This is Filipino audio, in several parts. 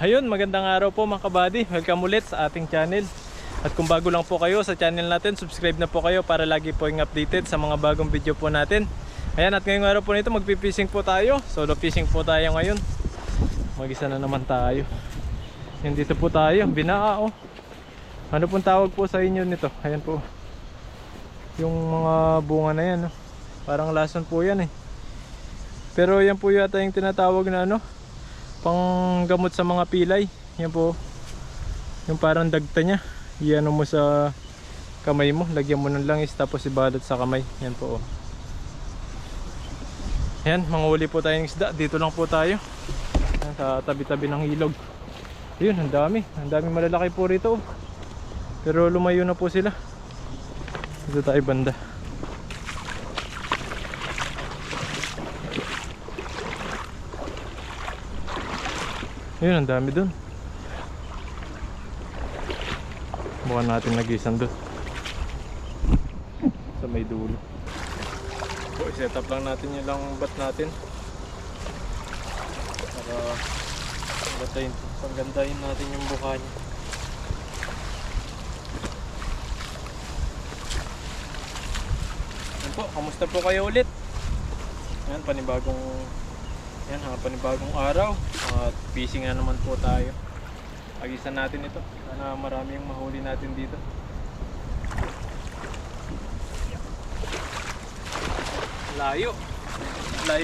Ayun, magandang araw po mga kabady. Welcome ulit sa ating channel. At kung bago lang po kayo sa channel natin, subscribe na po kayo para lagi po yung updated sa mga bagong video po natin. Ayan, at ngayong araw po nito magpipishing po tayo. Solo fishing po tayo ngayon. Mag-isa na naman tayo. Yan, dito po tayo, Binaa oh. Ano pong tawag po sa inyo nito? Ayan po. Yung mga bunga na yan oh. Parang lason po yan eh. Pero yan po yata yung tinatawag na ano, panggamot sa mga pilay. Yan po. Yung parang dagta niya. Iano mo sa kamay mo. Lagyan mo ng langis tapos ibalot sa kamay. Yan po. Yan, manghuli po tayong isda. Dito lang po tayo. Yan, sa tabi-tabi ng ilog. Ayun, ang dami. Ang dami malalaki po rito. Pero lumayo na po sila. Dito tayo banda. Ayun, ang dami dun. Bukan natin nag-isang dun sa may dulo. So, i-set up lang natin yung lang bat natin para paggandahin natin yung buka niya. Yan po, kamusta po kayo ulit? Yan, panibagong araw at fishing na naman po tayo. Agisan natin ito. Sana marami yung mahuli natin dito. Layo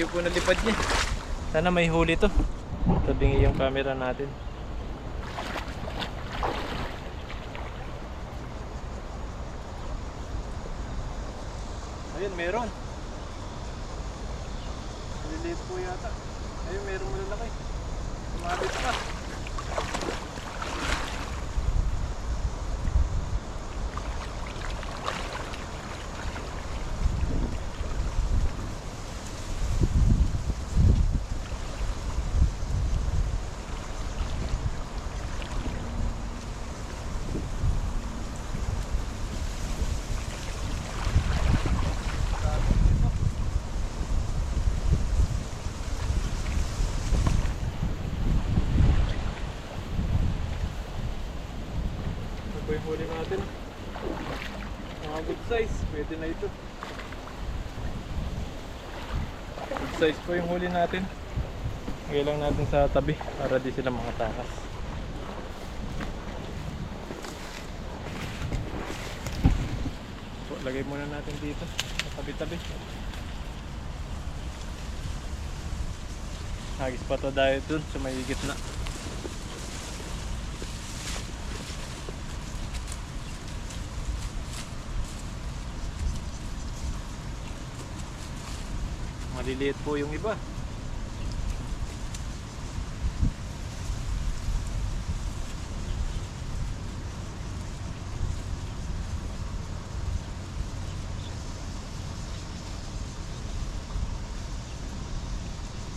po na lipad niya. Sana may huli to. Tabingi yung camera natin. Ayun, meron. Maliliit po yata. Ayun, meron malalaki. Sumabit pa. Yung huli natin mga good size, pwede na ito. Good size po yung huli natin. Lagay lang natin sa tabi para di sila makatakas. So, lagay muna natin dito sa tabi-tabi. Hagis pa to dahil dun sa may gitna. Maliliit po yung iba.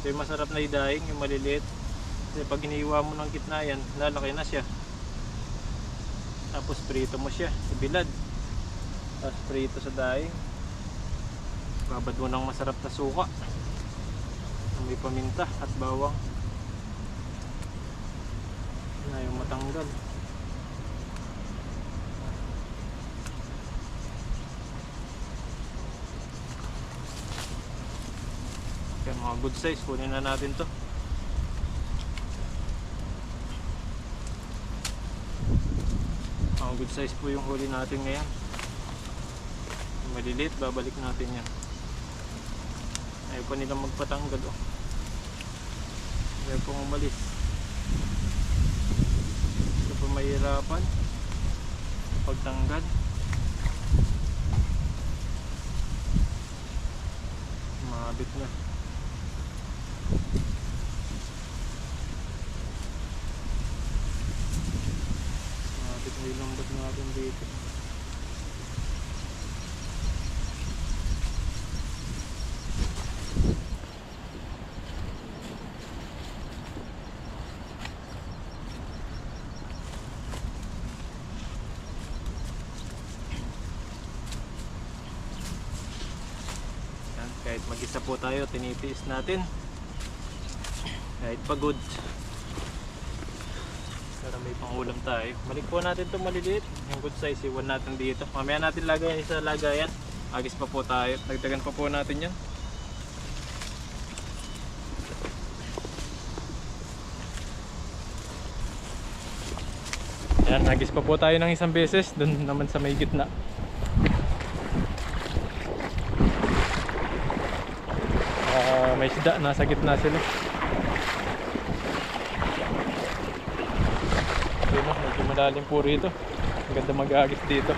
So yung masarap na idaing, yung maliliit. Kasi pag iniiwa mo ng gitna yan, lalaki na siya. Tapos prito mo siya, ibilad. Tapos prito sa daing. Babad mo ng masarap na suka. May paminta at bawang. Na yung matanggal. Kaya mga good size, kunin na natin to. Mga good size po yung huli natin ngayon. Maliliit, babalik natin yan. Ayaw pa nilang magpatanggal oh. Ayaw pong umalis. Ito pa mahirapan pagtanggal. Mabit na. Mabit na yung lambat natin dito. Kahit mag-isa po tayo, tinitiis natin kahit pagod. Para may pangulam tayo. Balik po natin itong maliliit. Yung good size, iwan natin dito. Mamaya natin lagay sa lagayan. Agis pa po tayo. Dagdagan pa po natin yan. Ayan, agis pa po tayo ng isang beses. Doon naman sa may gitna. May isda, nasa gitna sila. Ayun o, medyo malalim po rito. Ang ganda mag-aagis dito.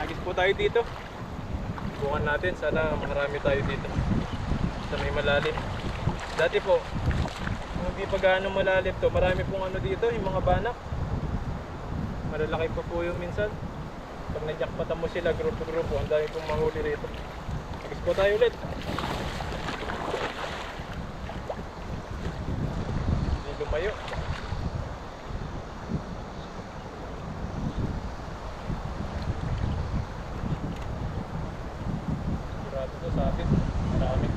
Agis po tayo dito. Bukan natin, sana marami tayo dito sa may malalim. Dati po, kung hindi pa gaano malalim to, marami pong ano dito, yung mga banak. Malalaki pa po yung minsan. Pag na-jackpatan mo sila, grupo-grupo, ang dami pong mahuli rito. Agis po tayo ulit. Hindi lumayo. Sigurado to, sabit. Marami.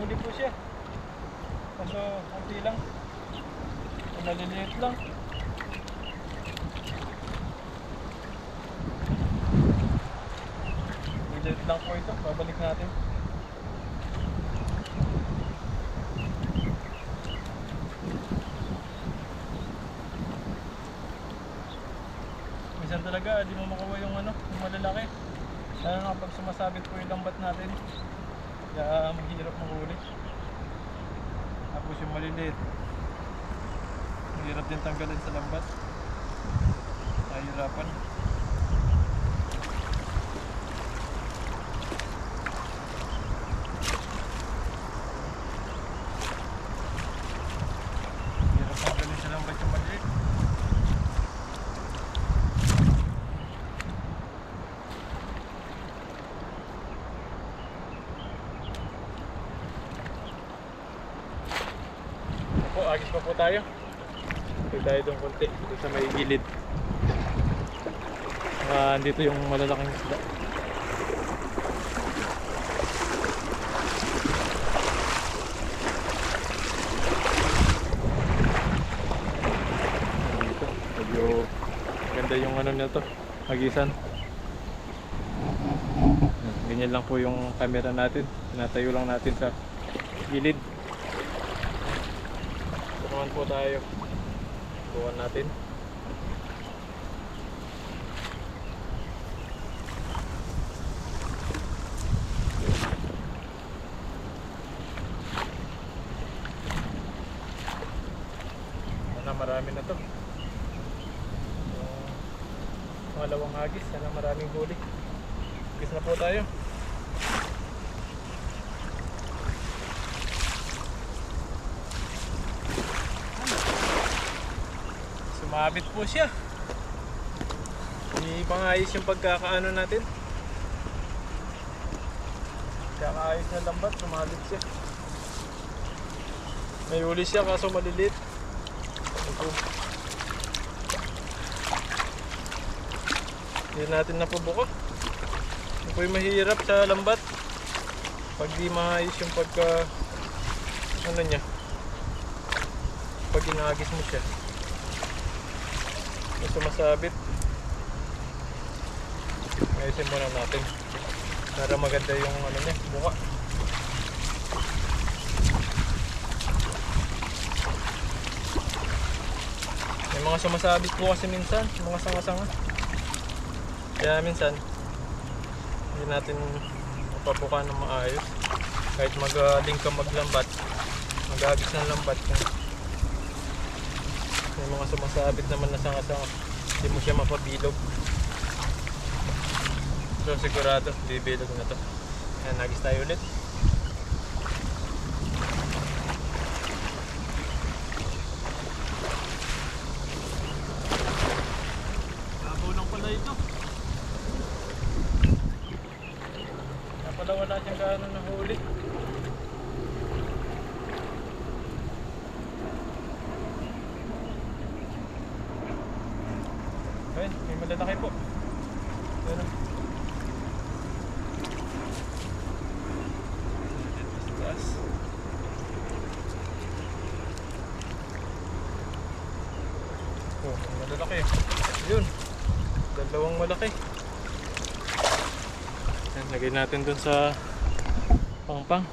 Huli po siya. Kaso konti lang. Maliliit lang. Maliliit lang po ito. Babalik natin. Minsan talaga di mo makuha yung ano, yung malalaki. Lalo na kapag sumasabit po yung lambat natin. Kaya mahirap mahuli. Tapos yung maliliit, mahirap din tanggalin sa lambat. Nahihirapan. Mahirap tanggalin sa lambat yung maliliit. Agis pa po tayo. Pwede tayo doon konti. Dito sa may gilid. Dito yung malalaking isda. Dito. Medyo ganda yung ano nito. Agisan. Ganyan lang po yung camera natin. Tinatayo lang natin sa gilid. Naman po tayo. Buwan natin. Sana marami na to. Pangalawang hagis. Sana maraming huli. Hagis na po tayo. Sumabit po siya. Hindi pangayos yung pagkakaano natin. Pagkakaayos na lambat, sumabit siya. May huli siya kaso maliliit. Ito. Hindi natin napubuka. Ito po yung mahirap sa lambat. Pag di maayos yung pagka ano niya. Pag inagis mo siya. Sumasabit. Ayusin muna natin para maganda yung ano niya, buka. May mga sumasabit po kasi minsan, mga sanga-sanga. Kaya minsan hindi natin mapabuka ng maayos. Kahit magaling ka maglambat, mag-agis ng lambat ka. May mga sumasabit naman na sanga-sanga, hindi mo siya mapabilog. So sigurado, bibilog na to. Ayan, nagis tayo ulit. Labaw lang pala ito. Kaya pala wala siyang gaano na huli. malalaki po. Pero taas. Oh, malalaki. Yun. Dalawang malaki. Yan, lagay natin dun sa pangpang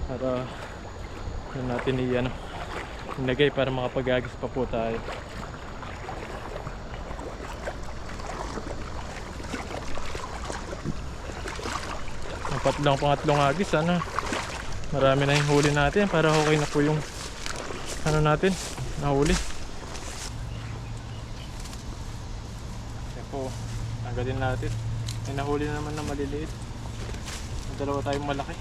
para yun natin ilagay para makapag-agis pa po tayo. Apat lang, pangatlong agis, marami na yung huli natin para okay na po yung natin nahuli. Yan po, tanggalin natin. May nahuli na naman na maliliit. Dalawa tayong malaki.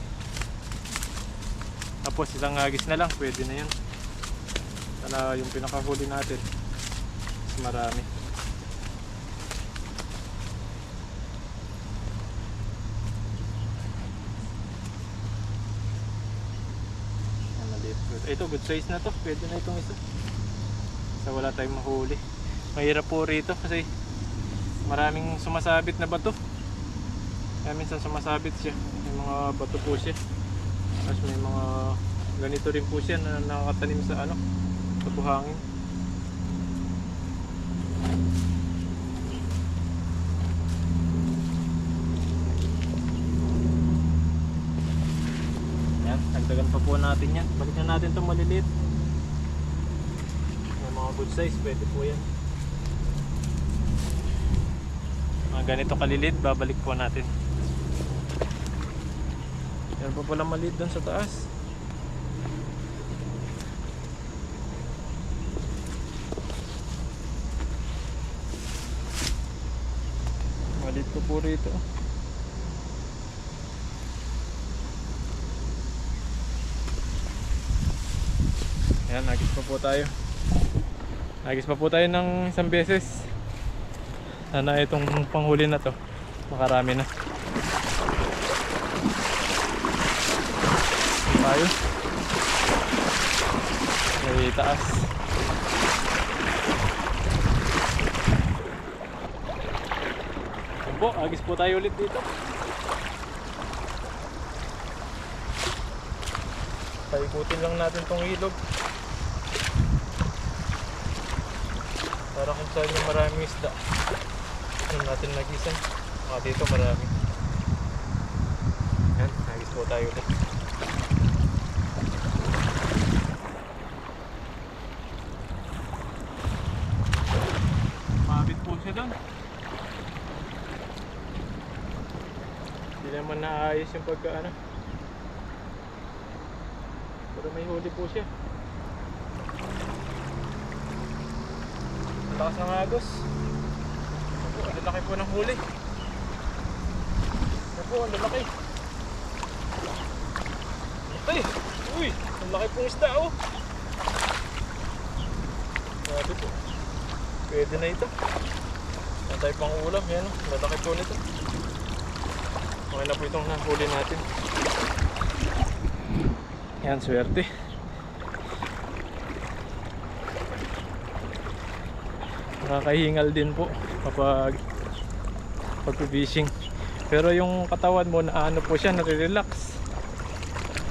Tapos isang agis na lang, pwede na yun. Sana yung pinakahuli natin mas marami. Ito, good size na to. Pwede na itong isa. Sa wala tayong mahuli. Mahirap po rito kasi maraming sumasabit na bato. Kaya minsan sumasabit siya. May mga bato po siya. Tapos may mga ganito rin po siya na nakakatanim sa sa buhangin. Yan, dagdagan pa po natin yan. Balikan natin itong maliliit. May mga good size, pwede po yan. Mga ganito kaliliit, babalik po natin. Yan pa pala maliit doon sa taas. Maliit po po rito. Yan, nagis pa po tayo. Nagis pa po tayo ng isang beses. Sana itong panghuli na to makarami na. Tayo may taas. Yan po, agis po tayo ulit dito. Paikutin lang natin tong ilog para kung saan yung maraming isda doon natin nagisan. Dito marami. Yan, agis po tayo ulit. Doon. Hindi naman naayos yung pagka pero may huli po siya. Ang lakas ng agos. Ang lalaki po ng huli. Ang lalaki. Ay! Uy! Ang laki pong isda oh! Grabe po. Pwede na ito. Yan tayo pang ulam, yan o, lalaki po nito. Okay na po itong nahuli natin. Yan, swerte. Nakakahingal din po kapag pag-fishing. Pero yung katawan mo na po siya, nare-relax,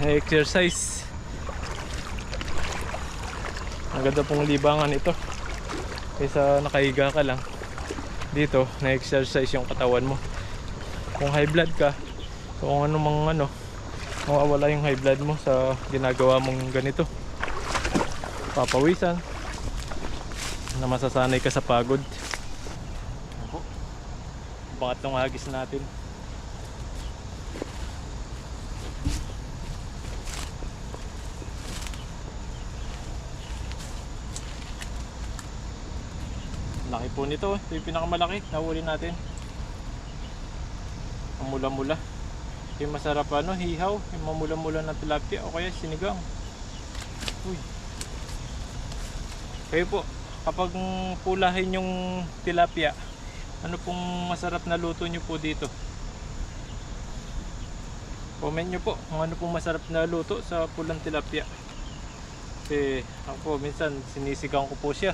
na-exercise. Ang ganda pong libangan ito. Kaysa nakahiga ka lang. Dito, na-exercise yung katawan mo. Kung high blood ka, kung mawawala yung high blood mo sa ginagawa mong ganito. Papawisan. Na masasanay ka sa pagod. Pangatlong agis natin. Laki po nito, ito yung pinakamalaki nahuli natin. Ang mula-mula. Yung masarap hihaw, yung mamula-mula na tilapia o kaya sinigang. Uy. Kayo po, kapag pulahin yung tilapia, ano pong masarap na luto nyo po dito? Comment nyo po kung ano pong masarap na luto sa pulang tilapia. Kasi ako po minsan sinisigang ko po siya.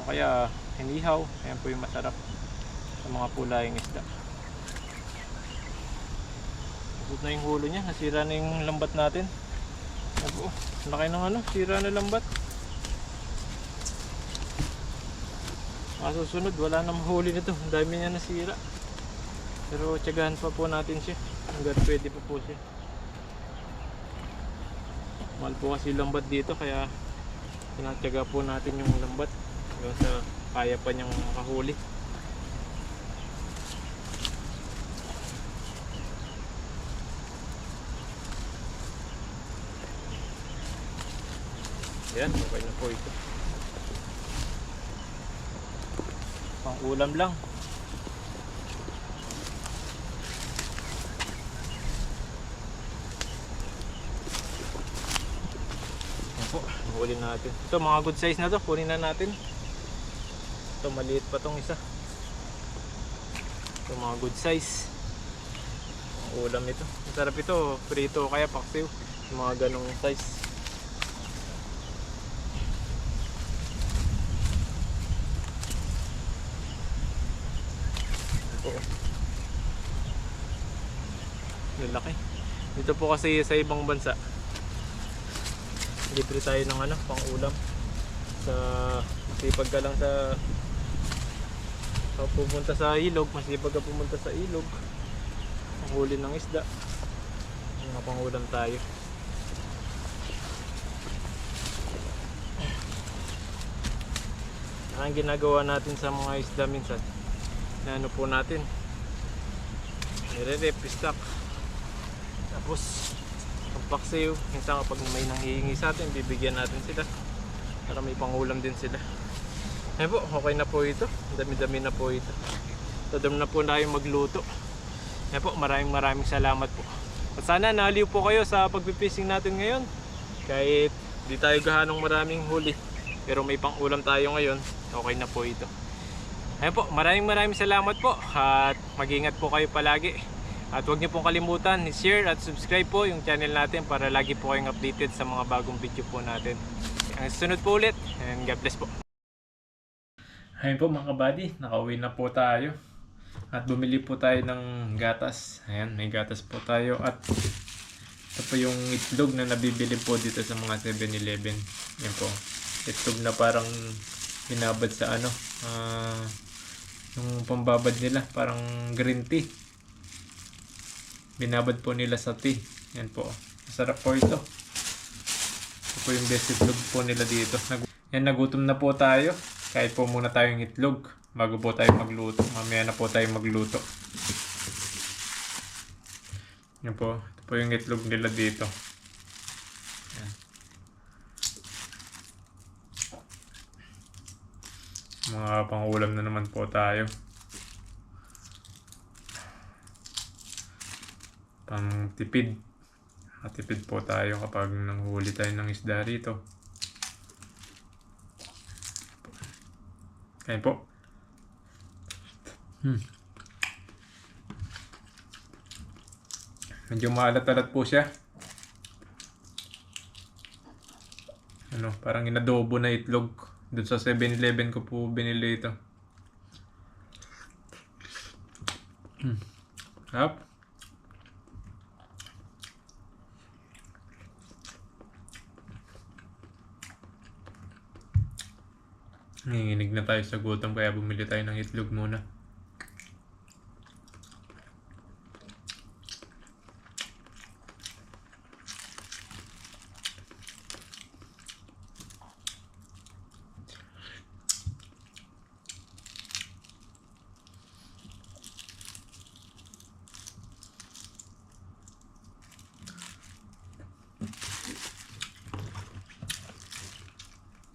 O kaya hinihaw. Ayan po yung masarap sa mga pulayang isda. Abot na yung hulo niya, nasira na yung lambat natin. Abo, laki ng ano, sira na lambat. Masusunod, wala na mahuli nito. Ang dami niya nasira. Pero tiyagahan pa po natin siya. Hanggang pwede pa po siya. Mahal po kasi lambat dito, kaya tinatyaga po natin yung lambat. Yung sa kaya pa niyang makahuli. Ayan, okay na po ito. Pang ulam lang. Ayan po, huli natin. Ito mga good size na to, kunin na natin. Ito maliit pa tong isa. Ito mga good size. Ang ulam ito. Masarap ito, prito kaya paksiw. Mga ganong size. Lalaki. Dito po kasi sa ibang bansa, libre tayo ng ano, pang ulam. Sa masipag ka lang sa pumunta sa ilog, masipag ka pumunta sa ilog, ang huli ng isda, mga pang ulam tayo. Ang ginagawa natin sa mga isda minsan, na ano po natin, nire-rep stock. Tapos pagpaksiw, minsan kapag may nanghihingi sa atin, bibigyan natin sila para may pangulam din sila. Ayan po, okay na po ito. Dami-dami na po ito. Tadam na po tayo magluto. Ayan po, maraming salamat po. At sana naaliw po kayo sa pagpipishing natin ngayon. Kahit di tayo gahanong maraming huli, pero may pangulam tayo ngayon, okay na po ito. Ayan po, maraming salamat po. At mag-ingat po kayo palagi. At huwag niyo pong kalimutan i-share at subscribe po yung channel natin para lagi po kayong updated sa mga bagong video po natin. Ang sunod po ulit, and God bless po. Ayun po mga kabady, nakauwi na po tayo. At bumili po tayo ng gatas. Ayan, may gatas po tayo. At ito po yung itlog na nabibili po dito sa mga 7-Eleven. Yan po, itlog na parang binabad sa ano, yung pambabad nila, parang green tea. Binabad po nila sa tea. Yan po. Masarap po ito. Ito po yung best itlog po nila dito. Yan, nagutom na po tayo. Kahit po muna tayong itlog bago po tayo magluto. Mamaya na po tayo magluto. Yan po. Ito po yung itlog nila dito. Yan. Mga pangulam na naman po tayo. Pang tipid. Tipid po tayo kapag nanghuli tayo ng isda rito. Kain po. Medyo maalat-alat po siya. Ano, parang inadobo na itlog. Doon sa 7-Eleven ko po binili ito. Sarap. Nanginginig na tayo sa gutom kaya bumili tayo ng itlog muna.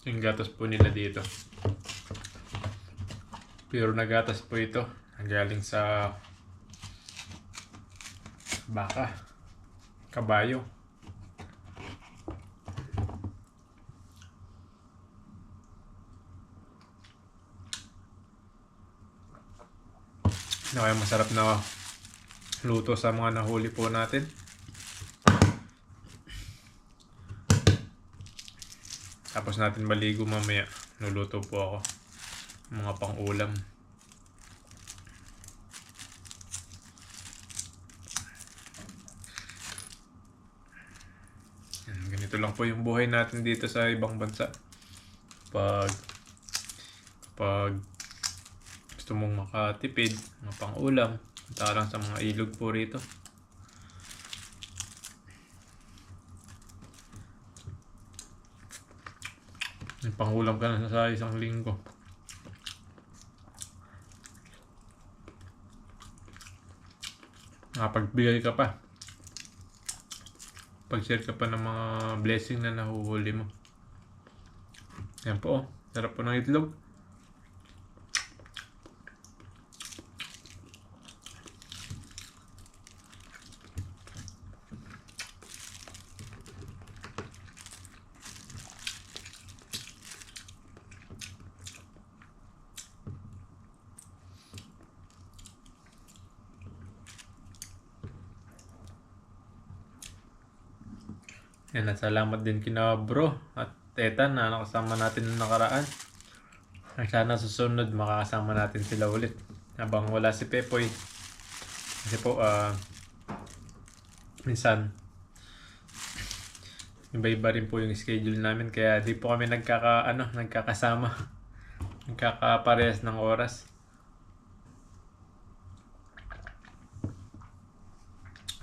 Yung gatas po nila dito, pure na gatas po ito. Ang galing sa baka, kabayo. Kaya masarap na luto sa mga nahuli po natin. Tapos natin maligo mamaya. Luluto po ako. mga pang-ulam. Yan, ganito lang po yung buhay natin dito sa ibang bansa. Pag gusto mong makatipid, mga pang-ulam, punta ka lang sa mga ilog po rito. May pang-ulam ka na sa isang linggo. Nakapagbigay ka pa. Pag-share ka pa ng mga blessing na nahuhuli mo. Yan po, oh. Sarap po ng itlog. Yan, at salamat din kina bro at teta na nakasama natin noong nakaraan. Sana susunod makakasama natin sila ulit. Habang wala si Pepoy. Kasi po, minsan, iba-iba rin po yung schedule namin. Kaya di po kami nagkakasama. Nagkakaparehas ng oras.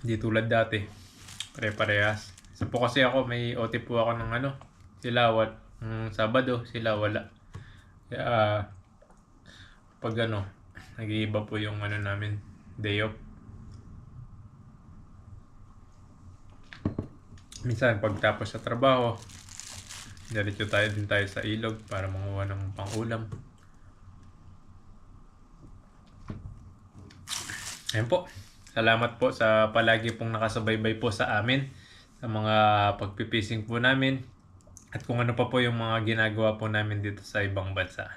Di tulad dati. Pare-parehas. Isa po kasi ako, may OT po ako ng sila Sabado, sila wala. Kaya pag nag-iiba po yung namin, day off. Minsan pagtapos sa trabaho, diretso tayo sa ilog para manguha ng pang-ulam. Ayun po. Salamat po sa palagi pong nakasubaybay po sa amin, sa mga pagpipising po namin, at kung ano pa po yung mga ginagawa po namin dito sa ibang bansa.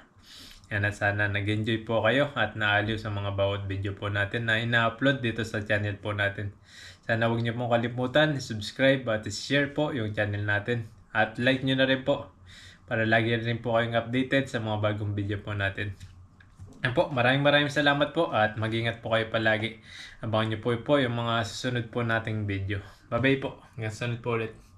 Yan, at sana nag-enjoy po kayo at naaliw sa mga bawat video po natin na ina-upload dito sa channel po natin. Sana huwag niyo pong kalimutan, subscribe at share po yung channel natin. At like niyo na rin po para lagi rin po kayong updated sa mga bagong video po natin. Yan po, maraming salamat po at mag-ingat po kayo palagi. Abangan niyo po yung mga susunod po nating video. Bye-bye po. Hanggang sunod po ulit.